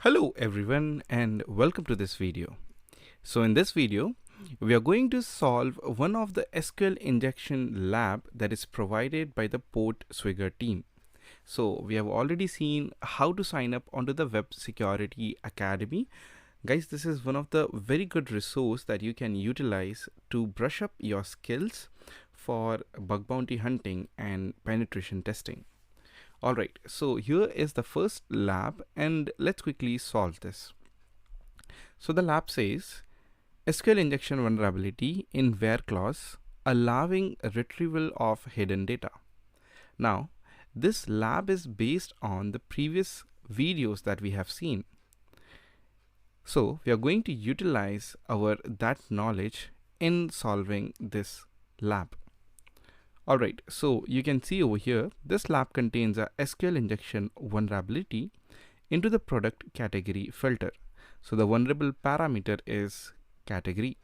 Hello everyone and welcome to this video. So in this video we are going to solve one of the SQL injection lab that is provided by the PortSwigger team. So we have already seen how to sign up onto the Web Security Academy. Guys, this is one of the very good resource that you can utilize to brush up your skills for bug bounty hunting and penetration testing. Alright, so here is the first lab and let's quickly solve this. So the lab says SQL injection vulnerability in where clause allowing retrieval of hidden data. Now this lab is based on the previous videos that we have seen. So we are going to utilize that knowledge in solving this lab. Alright, so you can see over here, this lab contains a SQL injection vulnerability into the product category filter. So the vulnerable parameter is category.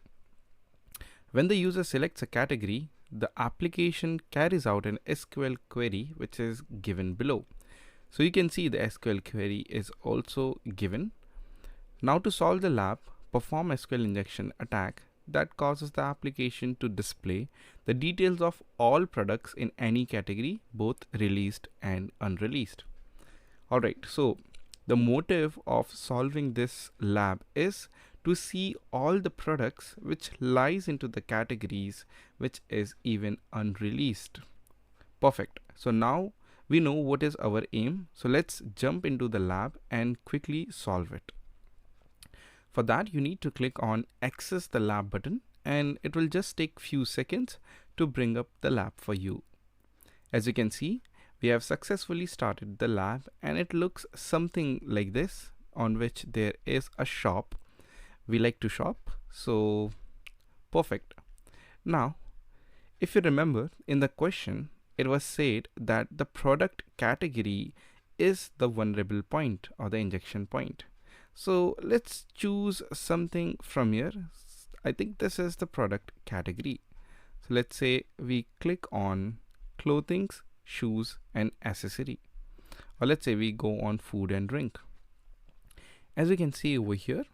When the user selects a category, the application carries out an SQL query which is given below. So you can see the SQL query is also given. Now to solve the lab, perform SQL injection attack that causes the application to display the details of all products in any category, both released and unreleased. Alright, so the motive of solving this lab is to see all the products which lies into the categories which is even unreleased. Perfect. So now we know what is our aim. So let's jump into the lab and quickly solve it. For that, you need to click on access the lab button and it will just take few seconds to bring up the lab for you. As you can see, we have successfully started the lab and it looks something like this, on which there is a shop. We like to shop, so perfect. Now, if you remember in the question, it was said that the product category is the vulnerable point or the injection point. So let's choose something from here. I think this is the product category. So let's say we click on clothing, shoes and accessory, or let's say we go on food and drink. As you can see over here,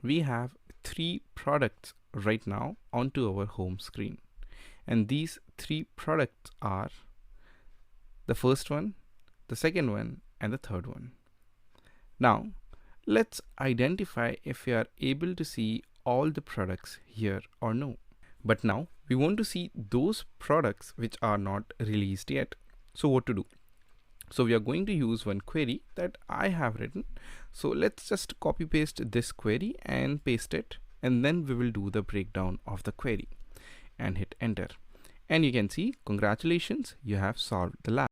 we have 3 products right now onto our home screen, and these 3 products are the first one, the second one and the third one. Now let's identify if we are able to see all the products here or no. But now we want to see those products which are not released yet. So what to do? So we are going to use one query that I have written. So let's just copy paste this query and paste it, and then we will do the breakdown of the query and hit enter. And you can see, congratulations, you have solved the lab.